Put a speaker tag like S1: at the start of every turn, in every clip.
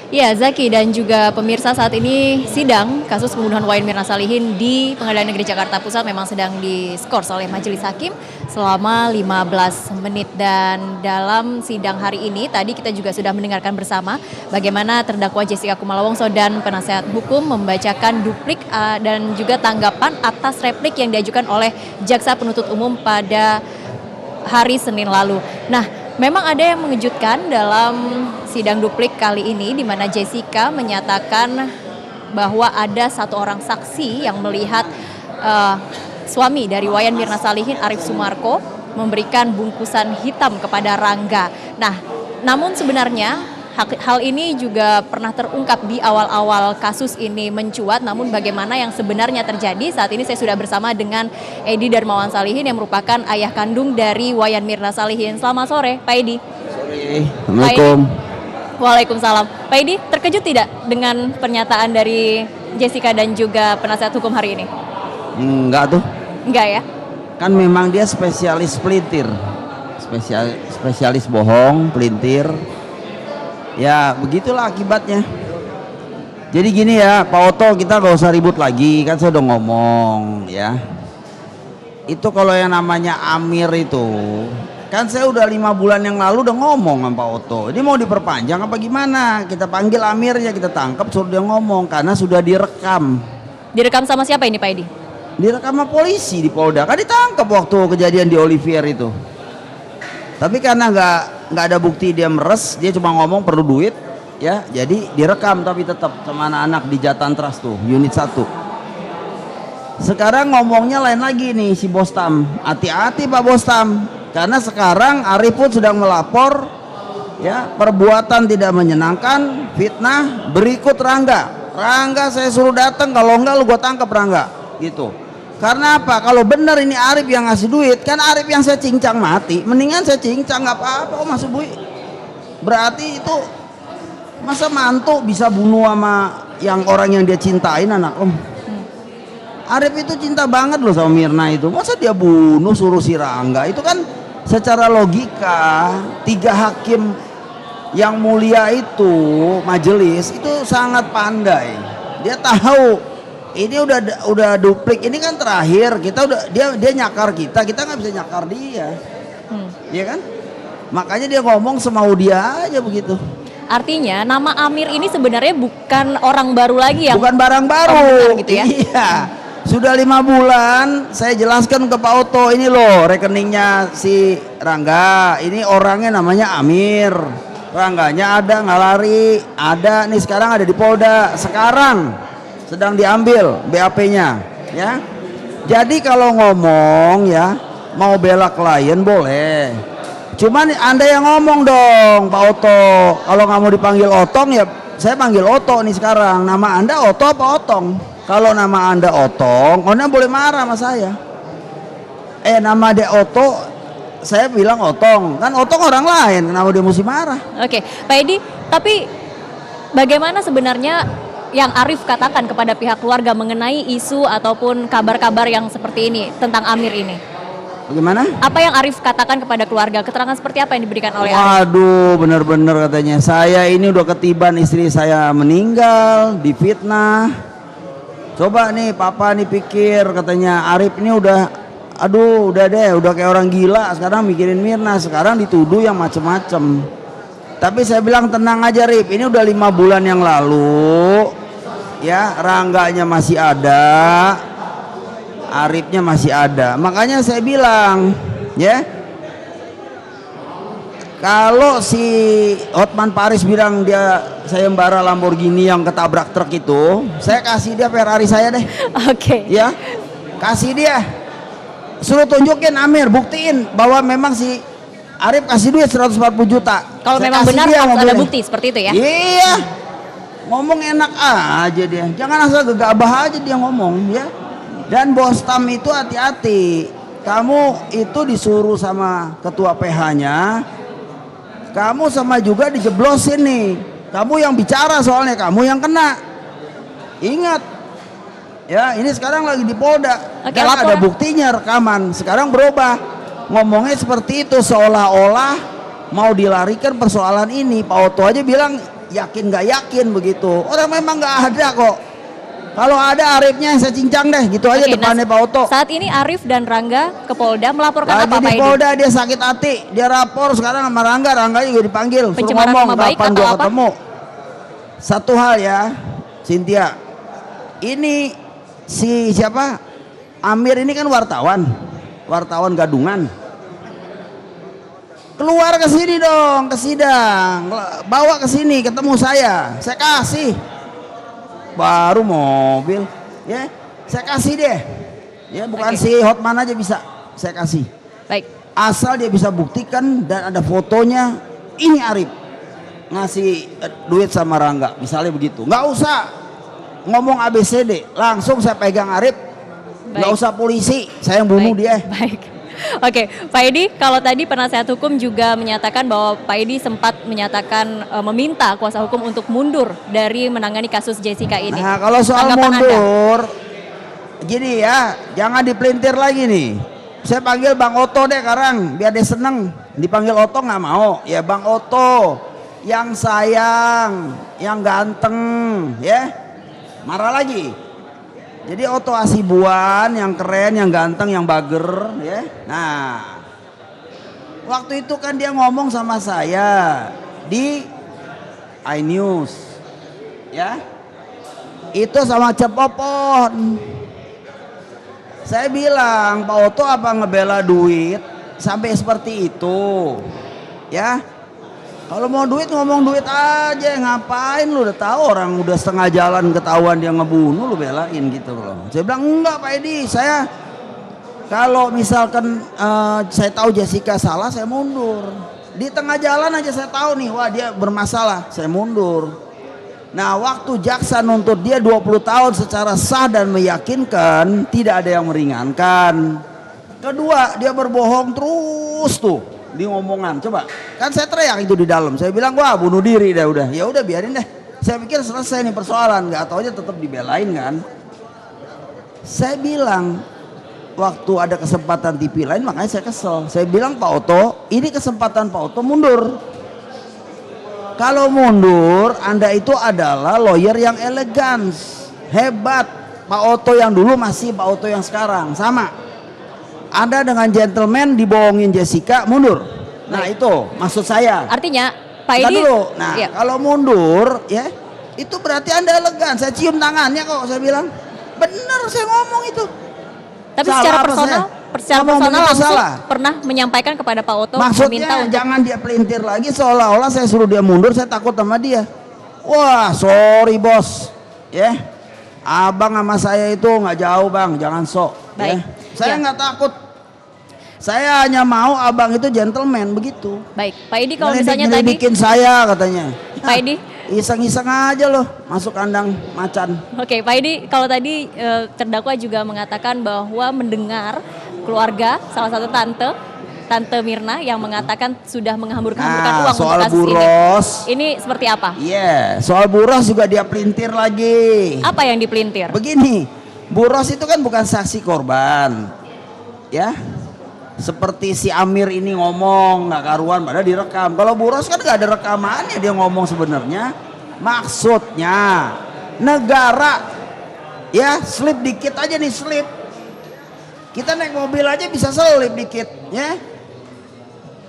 S1: Ya, Zaki dan juga pemirsa, saat ini sidang kasus pembunuhan Wayan Mirna Salihin di Pengadilan Negeri Jakarta Pusat memang sedang diskors oleh Majelis Hakim selama 15 menit. Dan dalam sidang hari ini tadi kita juga sudah mendengarkan bersama bagaimana terdakwa Jessica Kumala Wongso dan penasehat hukum membacakan duplik dan juga tanggapan atas replik yang diajukan oleh jaksa penuntut umum pada hari Senin lalu. Nah, memang ada yang mengejutkan dalam sidang duplik kali ini, di mana Jessica menyatakan bahwa ada satu orang saksi yang melihat suami dari Wayan Mirna Salihin, Arief Sumarko, memberikan bungkusan hitam kepada Rangga. Nah, namun sebenarnya hal ini juga pernah terungkap di awal-awal kasus ini mencuat, namun bagaimana yang sebenarnya terjadi? Saat ini saya sudah bersama dengan Edi Darmawan Salihin yang merupakan ayah kandung dari Wayan Mirna Salihin. Selamat sore, Pak Edi.
S2: Sore, Assalamualaikum.
S1: Waalaikumsalam. Pak Edi, terkejut tidak dengan pernyataan dari Jessica dan juga penasihat hukum hari ini?
S2: Enggak tuh.
S1: Enggak ya?
S2: Kan memang dia spesialis pelintir. Spesialis bohong, pelintir. Ya begitulah akibatnya. Jadi gini ya Pak Oto, kita gak usah ribut lagi, kan saya udah ngomong ya. Itu kalau yang namanya Amir itu, kan saya udah 5 bulan yang lalu udah ngomong sama Pak Oto. Ini mau diperpanjang apa gimana? Kita panggil Amirnya, kita tangkap, suruh dia ngomong karena sudah direkam.
S1: Direkam sama siapa ini, Pak Edi?
S2: Direkam sama polisi di Polda, kan ditangkap waktu kejadian di Olivier itu. Tapi karena nggak ada bukti, dia meres, dia cuma ngomong perlu duit, ya, jadi direkam tapi tetap sama anak-anak di Jatan Trust tuh, unit 1. Sekarang ngomongnya lain lagi nih si Bostam. Hati-hati Pak Bostam, karena sekarang Arief pun sedang melapor, ya, perbuatan tidak menyenangkan, fitnah berikut Rangga. Rangga saya suruh datang, kalau enggak lu gua tangkap Rangga, gitu. Karena apa? Kalau benar ini Arief yang ngasih duit, kan Arief yang saya cincang mati, mendingan saya cincang nggak apa-apa. Oh masuk bui, berarti itu masa mantu bisa bunuh sama yang orang yang dia cintain, anak om. Arief itu cinta banget loh sama Mirna itu, masa dia bunuh suruh si Rangga? Itu kan secara logika 3 hakim yang mulia itu majelis itu sangat pandai. Dia tahu ini udah duplik, ini kan terakhir kita udah dia nyakar kita nggak bisa nyakar dia, ya kan? Makanya dia ngomong semau dia aja begitu.
S1: Artinya nama Amir ini sebenarnya bukan orang baru lagi yang
S2: bukan barang baru,
S1: gitu ya?
S2: Iya, sudah 5 bulan saya jelaskan ke Pak Oto, ini loh rekeningnya si Rangga, ini orangnya namanya Amir, Rangganya ada nggak lari, ada nih sekarang ada di Polda, sekarang sedang diambil BAP-nya, ya. Jadi kalau ngomong ya mau bela klien boleh, cuman Anda yang ngomong dong Pak Oto. Kalau nggak mau dipanggil Otong ya saya panggil Oto nih sekarang. Nama Anda Oto apa Otong? Kalau nama Anda Otong, Anda boleh marah sama saya. Nama dia Oto, saya bilang Otong, kan Otong orang lain, kenapa dia mesti marah?
S1: Oke, Pak Edi, tapi bagaimana sebenarnya yang Arief katakan kepada pihak keluarga mengenai isu ataupun kabar-kabar yang seperti ini tentang Amir ini?
S2: Bagaimana?
S1: Apa yang Arief katakan kepada keluarga? Keterangan seperti apa yang diberikan oleh Arief?
S2: Waduh, bener-bener katanya saya ini udah ketiban istri saya meninggal, difitnah. Coba nih papa nih pikir, katanya Arief ini udah, aduh udah deh, udah kayak orang gila sekarang mikirin Mirna, sekarang dituduh yang macem-macem. Tapi saya bilang tenang aja Rip, ini udah 5 bulan yang lalu, ya, Rangganya masih ada, Ariefnya masih ada. Makanya saya bilang, ya, kalau si Hotman Paris bilang dia sayembara Lamborghini yang ketabrak truk itu, saya kasih dia Ferrari saya deh.
S1: Oke.
S2: Ya, kasih dia, suruh tunjukin Amir, buktiin bahwa memang si Arief kasih duit 140 juta.
S1: Kalau memang benar harus ada bukti seperti itu ya?
S2: Iya, ngomong enak aja dia, jangan asal gegabah aja dia ngomong, ya. Dan Bostam itu hati-hati, kamu itu disuruh sama ketua PH-nya, kamu sama juga dijeblosin nih, kamu yang bicara soalnya, kamu yang kena. Ingat, ya, ini sekarang lagi di Polda.
S1: Oke,
S2: dan ada buktinya rekaman. Sekarang berubah ngomongnya seperti itu, seolah-olah mau dilarikan persoalan ini. Pak Oto aja bilang yakin nggak yakin begitu. Orang memang nggak ada kok. Kalau ada Arifnya saya cincang deh, gitu aja depannya Pak Oto.
S1: Saat ini Arif dan Rangga ke Polda melaporkan
S2: Lagi
S1: apa
S2: di
S1: Pak Edi?
S2: Polda dia sakit hati, dia rapor sekarang sama Rangga, Rangga juga dipanggil. Suruh
S1: Pencemaran
S2: ngomong
S1: nama baik
S2: kapan
S1: atau
S2: gua
S1: apa?
S2: ketemu. Satu hal ya, Cynthia. Ini si siapa? Amir ini kan wartawan gadungan. Keluar ke sini dong, ke sidang. Bawa ke sini ketemu saya kasih. Baru mobil, ya, saya kasih deh, ya bukan si Hotman aja bisa, saya kasih.
S1: Baik.
S2: Asal dia bisa buktikan dan ada fotonya, ini Arif ngasih duit sama Rangga, misalnya begitu. Nggak usah ngomong ABCD, langsung saya pegang Arif, nggak usah polisi, saya yang bunuh dia.
S1: Baik. Oke, Pak Edi, kalau tadi penasihat hukum juga menyatakan bahwa Pak Edi sempat menyatakan meminta kuasa hukum untuk mundur dari menangani kasus Jessica ini.
S2: Nah, kalau soal
S1: Tanggapan
S2: mundur, gini ya, jangan dipelintir lagi nih. Saya panggil Bang Oto deh sekarang, biar dia seneng. Dipanggil Oto nggak mau, ya Bang Oto, yang sayang, yang ganteng, ya, marah lagi. Jadi Oto Hasibuan yang keren, yang ganteng, yang bager, ya. Nah, waktu itu kan dia ngomong sama saya di iNews, ya. Itu sama Cepopon. Saya bilang, Pak Oto apa ngebela duit sampai seperti itu, ya. Kalau mau duit ngomong duit aja, ngapain lu udah tahu orang udah setengah jalan ketahuan dia ngebunuh lu belain gitu loh. Saya bilang enggak Pak Edi, saya kalau misalkan saya tahu Jessica salah saya mundur. Di tengah jalan aja saya tahu nih, wah dia bermasalah, saya mundur. Nah waktu jaksa nuntut dia 20 tahun secara sah dan meyakinkan, tidak ada yang meringankan. Kedua dia berbohong terus tuh di ngomongan, coba kan saya teriak itu di dalam, saya bilang wah bunuh diri dah udah, ya udah biarin deh, saya pikir selesai nih persoalan, nggak tahu aja tetap dibelain kan. Saya bilang waktu ada kesempatan TV lain makanya saya kesel, saya bilang Pak Oto ini kesempatan Pak Oto mundur. Kalau mundur Anda itu adalah lawyer yang elegan, hebat. Pak Oto yang dulu masih Pak Oto yang sekarang sama. Anda dengan gentleman dibohongin Jessica mundur. Nah itu maksud saya.
S1: Artinya Pak Edi
S2: dulu. Nah
S1: iya.
S2: kalau mundur ya itu berarti Anda elegan. Saya cium tangannya kok, saya bilang bener saya ngomong itu.
S1: Tapi
S2: salah
S1: secara
S2: personal
S1: langsung
S2: salah.
S1: pernah menyampaikan kepada Pak Oto
S2: Maksudnya
S1: meminta untuk
S2: jangan dia pelintir lagi seolah-olah saya suruh dia mundur, saya takut sama dia. Wah sorry bos, ya abang sama saya itu nggak jauh bang, jangan sok.
S1: Baik.
S2: Ya. Saya nggak takut. Saya hanya mau abang itu gentleman begitu.
S1: Baik, Pak Edi kalau misalnya tadi
S2: bikin saya katanya.
S1: Pak Edi
S2: iseng-iseng aja loh masuk kandang macan.
S1: Oke, Pak Edi, kalau tadi terdakwa juga mengatakan bahwa mendengar keluarga salah satu Tante Mirna yang mengatakan sudah menghamburkan uang
S2: soal
S1: untuk kasus
S2: buros,
S1: ini seperti apa?
S2: Iya, soal buros juga dia pelintir lagi.
S1: Apa yang dipelintir?
S2: Begini, buros itu kan bukan saksi korban, ya. Seperti si Amir ini ngomong nggak karuan, padahal direkam. Kalau buros kan nggak ada rekamannya dia ngomong sebenarnya. Maksudnya negara, ya slip dikit aja nih slip. Kita naik mobil aja bisa selip dikit, ya.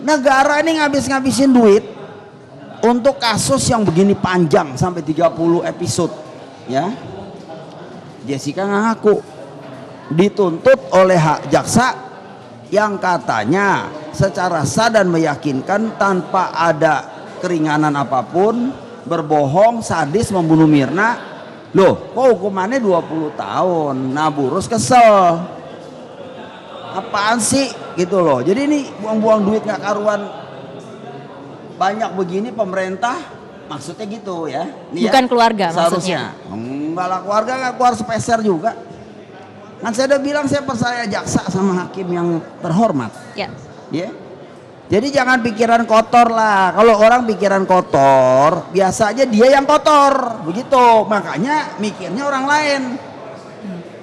S2: Negara ini ngabisin duit untuk kasus yang begini panjang sampai 30 episode, ya. Jessica ngaku dituntut oleh hak jaksa yang katanya secara sah dan meyakinkan tanpa ada keringanan apapun, berbohong, sadis, membunuh Mirna. Loh, kok hukumannya 20 tahun? Nah, buros kesel. Apaan sih gitu loh. Jadi ini buang-buang duit nggak karuan banyak begini pemerintah, maksudnya gitu ya. Nih
S1: Bukan
S2: ya,
S1: keluarga
S2: seharusnya.
S1: maksudnya.
S2: Enggak lah, keluarga nggak keluar sepeser juga. Kan saya udah bilang saya percaya jaksa sama hakim yang terhormat.
S1: Ya.
S2: Ya. Jadi jangan pikiran kotor lah. Kalau orang pikiran kotor, biasa aja dia yang kotor. Begitu. Makanya mikirnya orang lain.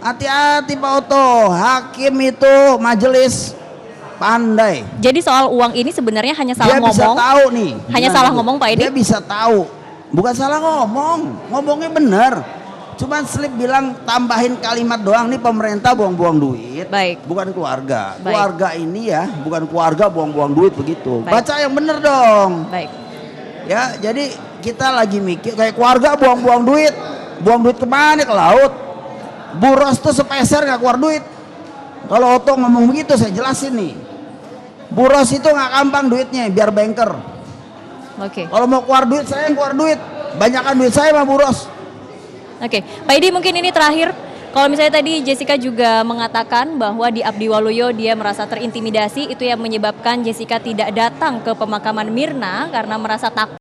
S2: Hati-hati Pak Oto. Hakim itu majelis pandai.
S1: Jadi soal uang ini sebenarnya hanya salah
S2: Dia bisa
S1: ngomong.
S2: tahu nih.
S1: Hanya
S2: Gimana
S1: salah
S2: gitu.
S1: ngomong Pak Edi.
S2: Dia bisa tahu Bukan salah ngomongnya bener. Cuman Slip bilang tambahin kalimat doang, nih pemerintah buang-buang duit.
S1: Baik.
S2: Bukan keluarga.
S1: Baik.
S2: Keluarga ini ya, bukan keluarga buang-buang duit begitu.
S1: Baik.
S2: Baca yang bener dong.
S1: Baik.
S2: Ya, jadi kita lagi mikir kayak keluarga buang-buang duit. Buang duit kemana? Ke laut. Buros tuh sepeser nggak keluar duit. Kalau Oto ngomong begitu saya jelasin nih. Buros itu nggak gampang duitnya, biar banker.
S1: Oke.
S2: Kalau mau keluar duit saya yang keluar duit. Banyakan duit saya mah Buros.
S1: Oke, Pak Edi mungkin ini terakhir. Kalau misalnya tadi Jessica juga mengatakan bahwa di Abdi Waluyo dia merasa terintimidasi, itu yang menyebabkan Jessica tidak datang ke pemakaman Mirna karena merasa takut.